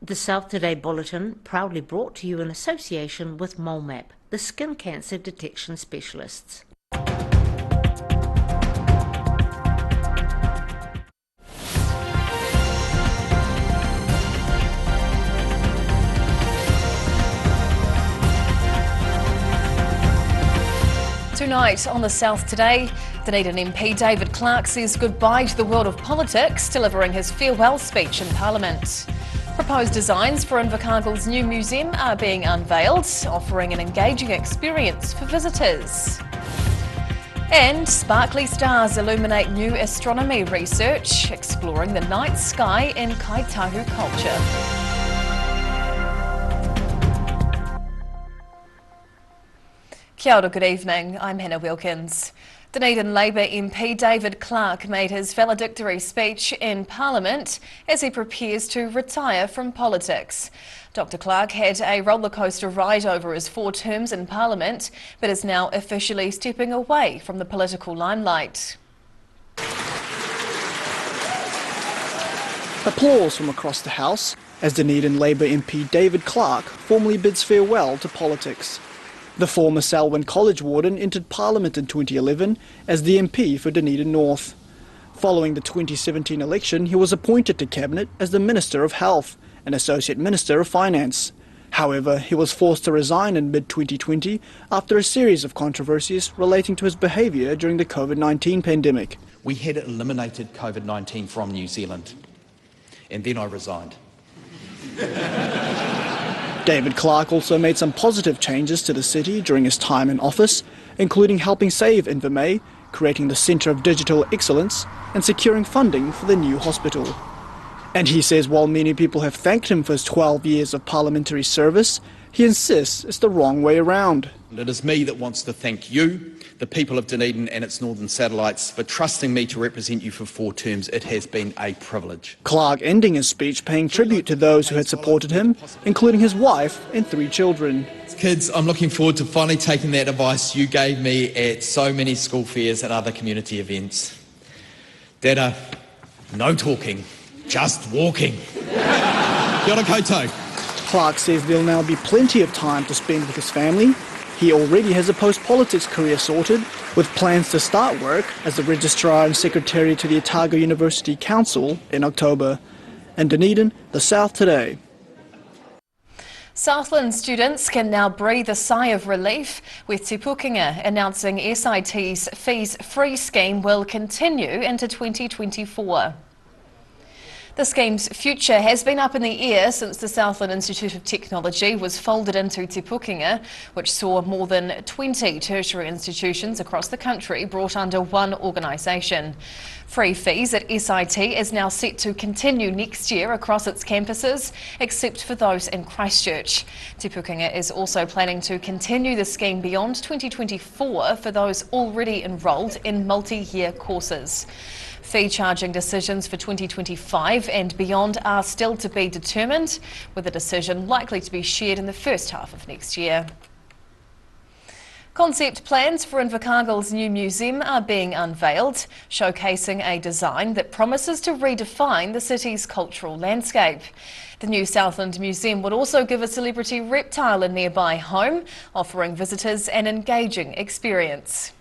The South Today Bulletin, proudly brought to you in association with MoleMap, the skin cancer detection specialists. Tonight on the South Today, Dunedin MP David Clark says goodbye to the world of politics, delivering his farewell speech in Parliament. Proposed designs for Invercargill's new museum are being unveiled, offering an engaging experience for visitors. And sparkly stars illuminate new astronomy research, exploring the night sky in Kai Tahu culture. Kia ora, good evening. I'm Hannah Wilkins. Dunedin Labour MP David Clark made his valedictory speech in Parliament as he prepares to retire from politics. Dr Clark had a rollercoaster ride over his 4 terms in Parliament, but is now officially stepping away from the political limelight. Applause from across the House as Dunedin Labour MP David Clark formally bids farewell to politics. The former Selwyn College warden entered Parliament in 2011 as the MP for Dunedin North. Following the 2017 election, he was appointed to Cabinet as the Minister of Health and Associate Minister of Finance. However, he was forced to resign in mid-2020 after a series of controversies relating to his behaviour during the COVID-19 pandemic. We had eliminated COVID-19 from New Zealand, and then I resigned. David Clark also made some positive changes to the city during his time in office, including helping save Invermay, creating the Centre of Digital Excellence, and securing funding for the new hospital. And he says while many people have thanked him for his 12 years of parliamentary service, he insists it's the wrong way around. It is me that wants to thank you, the people of Dunedin and its northern satellites, for trusting me to represent you for 4 terms. It has been a privilege. Clark ending his speech paying tribute to those who had supported him, including his wife and 3 children. Kids, I'm looking forward to finally taking that advice you gave me at so many school fairs and other community events. Dada, no talking, just walking. Kia ora koutou. Clark says there'll now be plenty of time to spend with his family. He already has a post-politics career sorted, with plans to start work as the Registrar and Secretary to the Otago University Council in October. And Dunedin, the South Today. Southland students can now breathe a sigh of relief, with Te Pukenga announcing SIT's fees-free scheme will continue into 2024. The scheme's future has been up in the air since the Southland Institute of Technology was folded into Te Pukenga, which saw more than 20 tertiary institutions across the country brought under one organisation. Free fees at SIT is now set to continue next year across its campuses, except for those in Christchurch. Te Pukenga is also planning to continue the scheme beyond 2024 for those already enrolled in multi-year courses. Fee charging decisions for 2025 and beyond are still to be determined, with a decision likely to be shared in the first half of next year. Concept plans for Invercargill's new museum are being unveiled, showcasing a design that promises to redefine the city's cultural landscape. The new Southland Museum would also give a celebrity reptile a nearby home, offering visitors an engaging experience.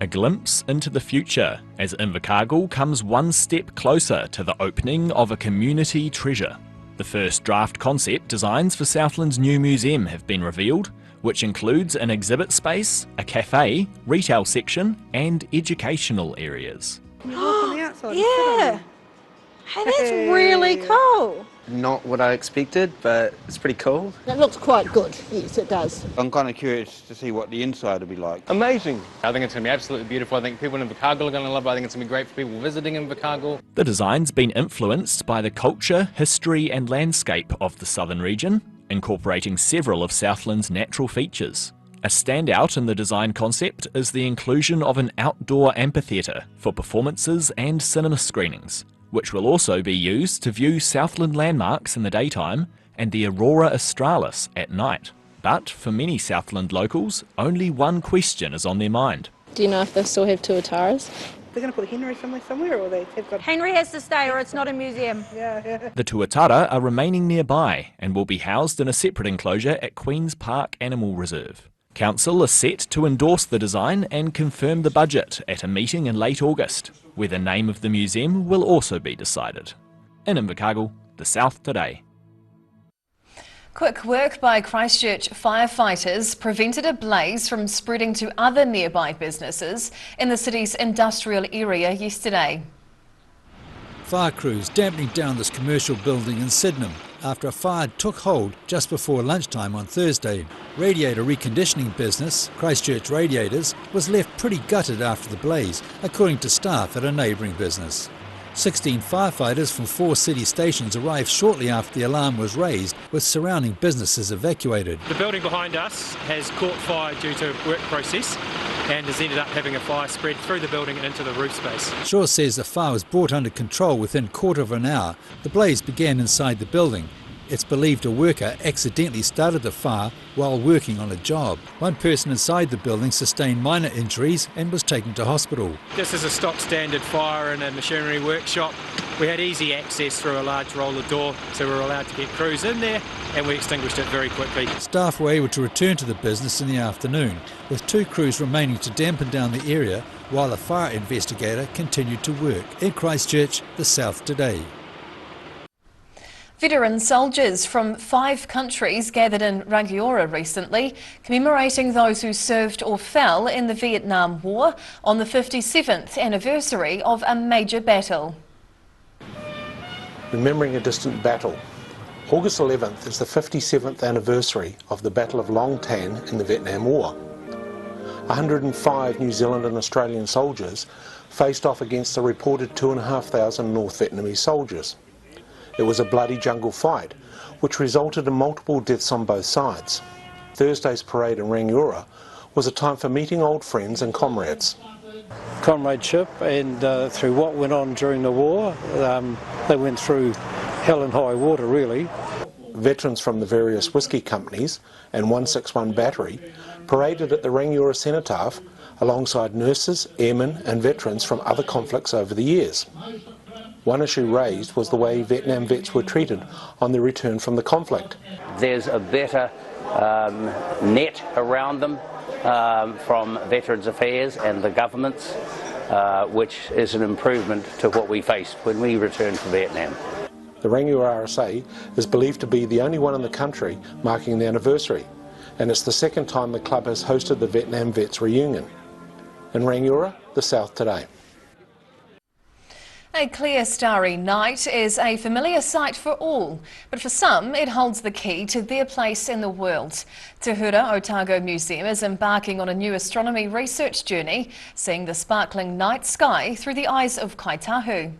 A glimpse into the future as Invercargill comes one step closer to the opening of a community treasure. The first draft concept designs for Southland's new museum have been revealed, which includes an exhibit space, a cafe, retail section and educational areas. Yeah! Hey, that's really cool. Not what I expected, but it's pretty cool. It looks quite good, yes it does. I'm kind of curious to see what the inside will be like. Amazing. I think it's going to be absolutely beautiful. I think people in Invercargill are going to love it. I think it's going to be great for people visiting Invercargill. The design's been influenced by the culture, history and landscape of the southern region, incorporating several of Southland's natural features. A standout in the design concept is the inclusion of an outdoor amphitheatre for performances and cinema screenings, which will also be used to view Southland landmarks in the daytime and the Aurora Australis at night. But for many Southland locals, only one question is on their mind. Do you know if they still have tuataras? They're going to put Henry somewhere, or they've got... Henry has to stay or it's not a museum. Yeah. The tuatara are remaining nearby and will be housed in a separate enclosure at Queen's Park Animal Reserve. Council is set to endorse the design and confirm the budget at a meeting in late August, where the name of the museum will also be decided. In Invercargill, The South Today. Quick work by Christchurch firefighters prevented a blaze from spreading to other nearby businesses in the city's industrial area yesterday. Fire crews dampening down this commercial building in Sydenham after a fire took hold just before lunchtime on Thursday. Radiator reconditioning business, Christchurch Radiators, was left pretty gutted after the blaze, according to staff at a neighbouring business. 16 firefighters from 4 city stations arrived shortly after the alarm was raised, with surrounding businesses evacuated. The building behind us has caught fire due to work process and has ended up having a fire spread through the building and into the roof space. Shaw says the fire was brought under control within a quarter of an hour. The blaze began inside the building. It's believed a worker accidentally started the fire while working on a job. One person inside the building sustained minor injuries and was taken to hospital. This is a stock standard fire in a machinery workshop. We had easy access through a large roller door, so we were allowed to get crews in there, and we extinguished it very quickly. Staff were able to return to the business in the afternoon, with 2 crews remaining to dampen down the area while a fire investigator continued to work. In Christchurch, The South Today. Veteran soldiers from 5 countries gathered in Rangiora recently, commemorating those who served or fell in the Vietnam War on the 57th anniversary of a major battle. Remembering a distant battle. August 11th is the 57th anniversary of the Battle of Long Tan in the Vietnam War. 105 New Zealand and Australian soldiers faced off against a reported 2,500 North Vietnamese soldiers. It was a bloody jungle fight, which resulted in multiple deaths on both sides. Thursday's parade in Rangiora was a time for meeting old friends and comrades. Comradeship, and through what went on during the war, they went through hell and high water really. Veterans from the various whisky companies and 161 Battery paraded at the Rangiora Cenotaph alongside nurses, airmen and veterans from other conflicts over the years. One issue raised was the way Vietnam vets were treated on their return from the conflict. There's a better net around them from Veterans Affairs and the governments, which is an improvement to what we faced when we returned from Vietnam. The Rangiora RSA is believed to be the only one in the country marking the anniversary, and it's the second time the club has hosted the Vietnam Vets reunion. In Rangiora, The South Today. A clear starry night is a familiar sight for all, but for some it holds the key to their place in the world. Tūhura Otago Museum is embarking on a new astronomy research journey, seeing the sparkling night sky through the eyes of Kai Tahu.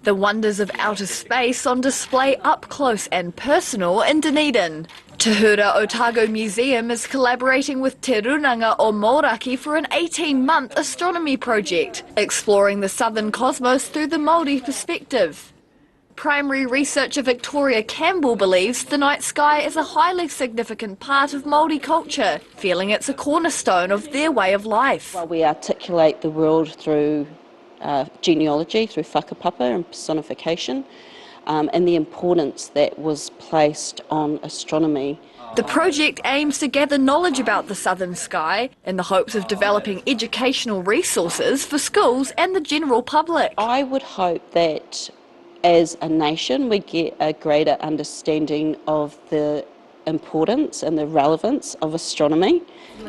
The wonders of outer space on display up close and personal in Dunedin. Tūhura Otago Museum is collaborating with Te Runanga o Mauraki for an 18-month astronomy project, exploring the southern cosmos through the Māori perspective. Primary researcher Victoria Campbell believes the night sky is a highly significant part of Māori culture, feeling it's a cornerstone of their way of life. While we articulate the world through genealogy, through whakapapa and personification, and the importance that was placed on astronomy. The project aims to gather knowledge about the southern sky in the hopes of developing educational resources for schools and the general public. I would hope that as a nation we get a greater understanding of the importance and the relevance of astronomy.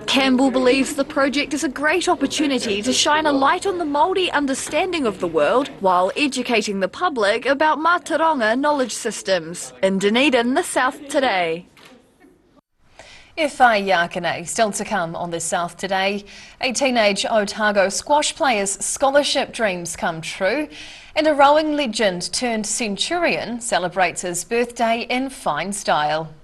Campbell believes the project is a great opportunity to shine a light on the Māori understanding of the world while educating the public about Mātauranga knowledge systems. In Dunedin, The South Today. Whai Yakane, still to come on The South Today. A teenage Otago squash player's scholarship dreams come true, and a rowing legend turned centurion celebrates his birthday in fine style.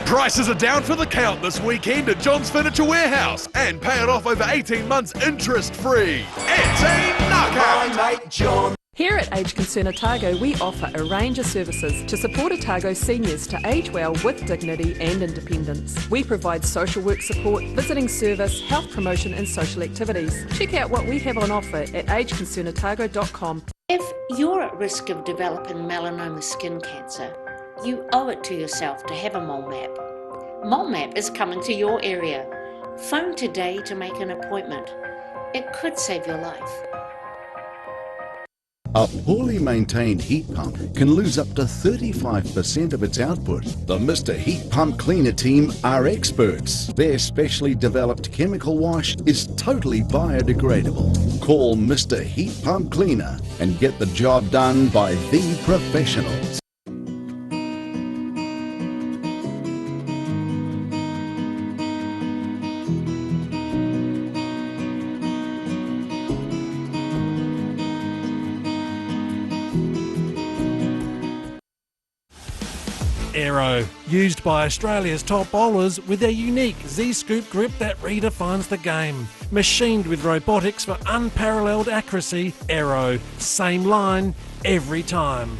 Prices are down for the count this weekend at John's Furniture Warehouse and pay it off over 18 months interest-free. It's a knockout! Here at Age Concern Otago, we offer a range of services to support Otago seniors to age well with dignity and independence. We provide social work support, visiting service, health promotion and social activities. Check out what we have on offer at ageconcernotago.com. If you're at risk of developing melanoma skin cancer, you owe it to yourself to have a mole map. Mole map is coming to your area. Phone today to make an appointment. It could save your life. A poorly maintained heat pump can lose up to 35% of its output. The Mr. Heat Pump Cleaner team are experts. Their specially developed chemical wash is totally biodegradable. Call Mr. Heat Pump Cleaner and get the job done by the professionals. Aero, used by Australia's top bowlers with their unique Z-scoop grip that redefines the game. Machined with robotics for unparalleled accuracy, Aero, same line, every time.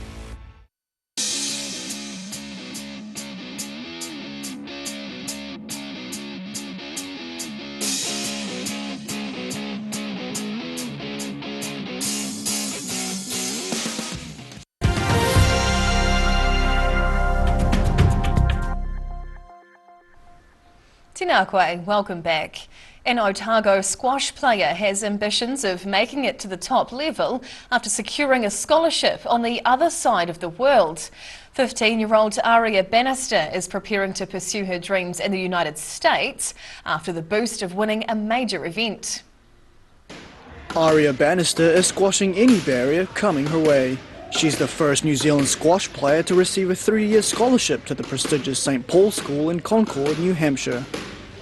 Tēnā koe, welcome back. An Otago squash player has ambitions of making it to the top level after securing a scholarship on the other side of the world. 15-year-old Aria Bannister is preparing to pursue her dreams in the United States after the boost of winning a major event. Aria Bannister is squashing any barrier coming her way. She's the first New Zealand squash player to receive a 3-year scholarship to the prestigious St. Paul's School in Concord, New Hampshire.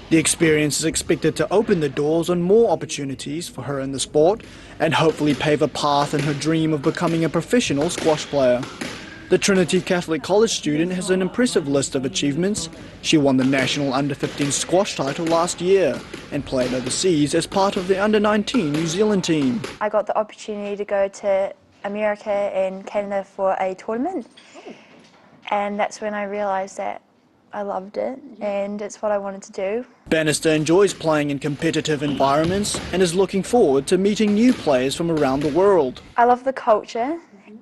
The experience is expected to open the doors on more opportunities for her in the sport and hopefully pave a path in her dream of becoming a professional squash player. The Trinity Catholic College student has an impressive list of achievements. She won the national under-15 squash title last year and played overseas as part of the under-19 New Zealand team. I got the opportunity to go to America and Canada for a tournament, and that's when I realised that I loved it and it's what I wanted to do. Bannister enjoys playing in competitive environments and is looking forward to meeting new players from around the world. I love the culture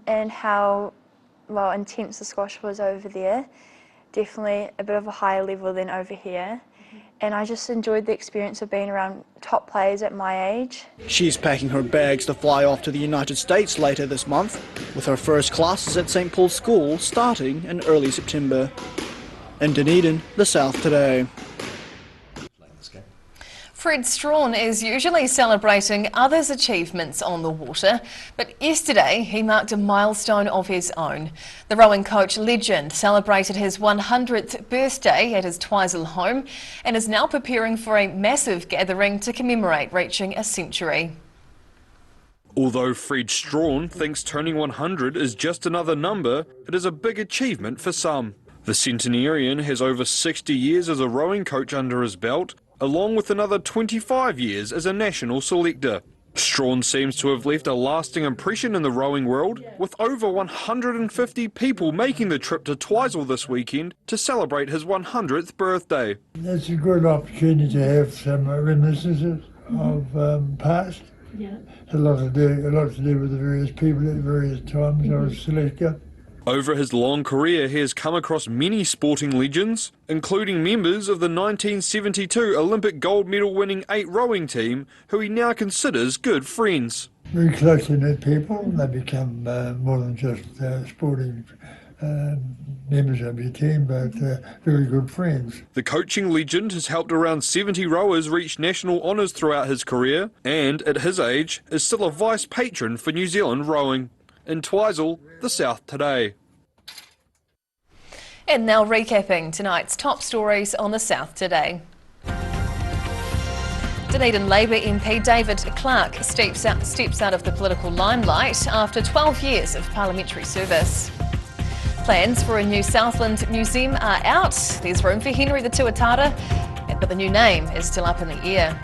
and how intense the squash was over there. Definitely a bit of a higher level than over here. And I just enjoyed the experience of being around top players at my age. She's packing her bags to fly off to the United States later this month, with her first classes at St. Paul's School starting in early September. In Dunedin, the South Today. Fred Strawn is usually celebrating others' achievements on the water, but yesterday he marked a milestone of his own. The rowing coach legend celebrated his 100th birthday at his Twizel home and is now preparing for a massive gathering to commemorate reaching a century. Although Fred Strawn thinks turning 100 is just another number, it is a big achievement for some. The centenarian has over 60 years as a rowing coach under his belt, along with another 25 years as a national selector. Strawn seems to have left a lasting impression in the rowing world, with over 150 people making the trip to Twizel this weekend to celebrate his 100th birthday. It's a good opportunity to have some reminiscences of past. Yeah. It's a lot to do with the various people at various times. I was selector. Over his long career, he has come across many sporting legends, including members of the 1972 Olympic gold medal winning 8 rowing team, who he now considers good friends. Very closely knit people. They become more than just sporting members of your team, but very good friends. The coaching legend has helped around 70 rowers reach national honours throughout his career, and at his age is still a vice patron for New Zealand rowing. In Twizel, the South Today. And now recapping tonight's top stories on the South Today. Dunedin Labour MP David Clark steps out of the political limelight after 12 years of parliamentary service. Plans for a new Southland Museum are out. There's room for Henry the Tuatara, but the new name is still up in the air.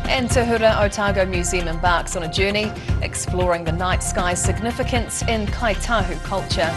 And Tūhura Otago Museum embarks on a journey exploring the night sky's significance in Kai Tahu culture.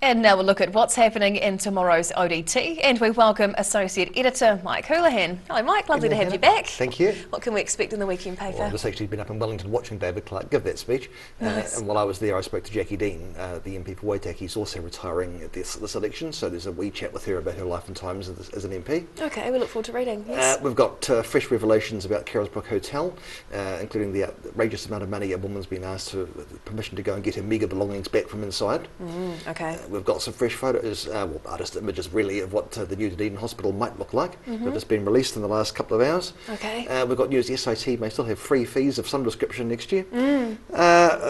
And now we'll look at what's happening in tomorrow's ODT, and we welcome Associate Editor Mike Houlihan. Hello Mike, lovely to have you back. Thank you. What can we expect in the weekend paper? Well, I've just actually been up in Wellington watching David Clark give that speech. Nice. And while I was there, I spoke to Jackie Dean, the MP for Waitaki. He's also retiring at this election, so there's a wee chat with her about her life and times as an MP. Okay, we look forward to reading. Yes. We've got fresh revelations about Carrollsbrook Hotel, including the outrageous amount of money a woman's been asked for permission to go and get her meagre belongings back from inside. Okay. We've got some fresh photos, artist images really, of what the new Dunedin Hospital might look like. They've just been released in the last couple of hours. Okay. We've got news the SIT may still have free fees of some description next year.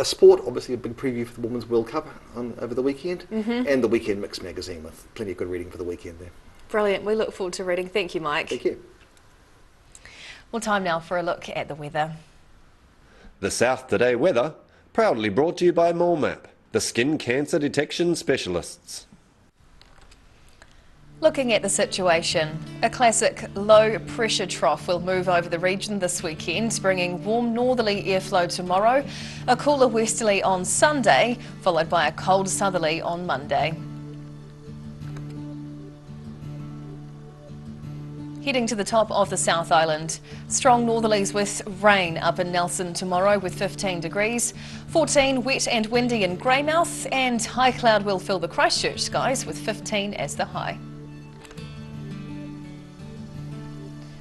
Sport, obviously a big preview for the Women's World Cup over the weekend. And the Weekend Mix magazine with plenty of good reading for the weekend there. Brilliant, we look forward to reading. Thank you, Mike. Thank you. Well, time now for a look at the weather. The South Today weather, proudly brought to you by MoleMap, the skin cancer detection specialists. Looking at the situation, a classic low pressure trough will move over the region this weekend, bringing warm northerly airflow tomorrow, a cooler westerly on Sunday, followed by a cold southerly on Monday. Heading to the top of the South Island, strong northerlies with rain up in Nelson tomorrow with 15 degrees, 14 wet and windy in Greymouth, and high cloud will fill the Christchurch skies with 15 as the high.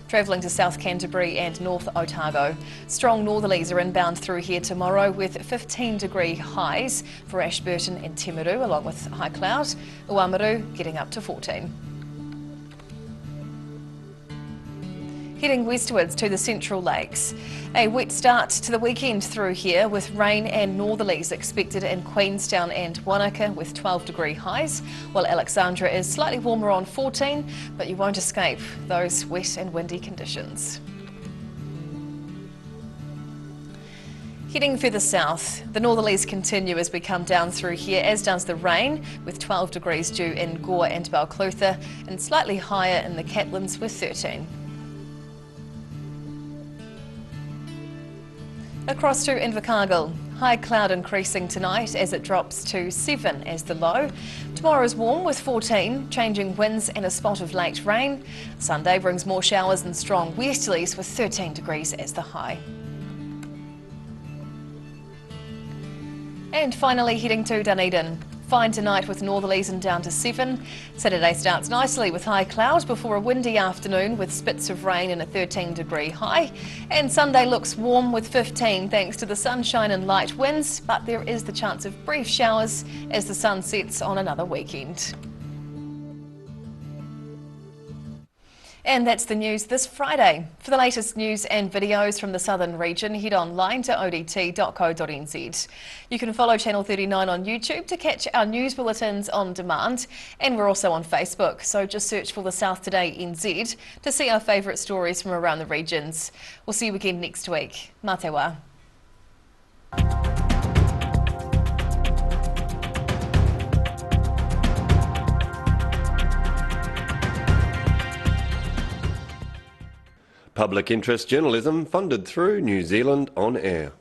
Travelling to South Canterbury and North Otago, strong northerlies are inbound through here tomorrow with 15-degree highs for Ashburton and Timaru, along with high cloud. Uamaru getting up to 14. Heading westwards to the Central Lakes. A wet start to the weekend through here with rain and northerlies expected in Queenstown and Wanaka with 12-degree highs, while Alexandra is slightly warmer on 14, but you won't escape those wet and windy conditions. Heading further south, the northerlies continue as we come down through here, as does the rain, with 12 degrees due in Gore and Balclutha, and slightly higher in the Catlins with 13. Across to Invercargill, high cloud increasing tonight as it drops to 7 as the low. Tomorrow is warm with 14, changing winds and a spot of late rain. Sunday brings more showers and strong westerlies with 13 degrees as the high. And finally heading to Dunedin. Fine tonight with northerlies and down to 7. Saturday starts nicely with high cloud before a windy afternoon with spits of rain and a 13-degree high. And Sunday looks warm with 15 thanks to the sunshine and light winds, but there is the chance of brief showers as the sun sets on another weekend. And that's the news this Friday. For the latest news and videos from the southern region, head online to odt.co.nz. You can follow Channel 39 on YouTube to catch our news bulletins on demand, and we're also on Facebook, so just search for the South Today NZ to see our favourite stories from around the regions. We'll see you again next week. Mā te wā. Public interest journalism funded through New Zealand On Air.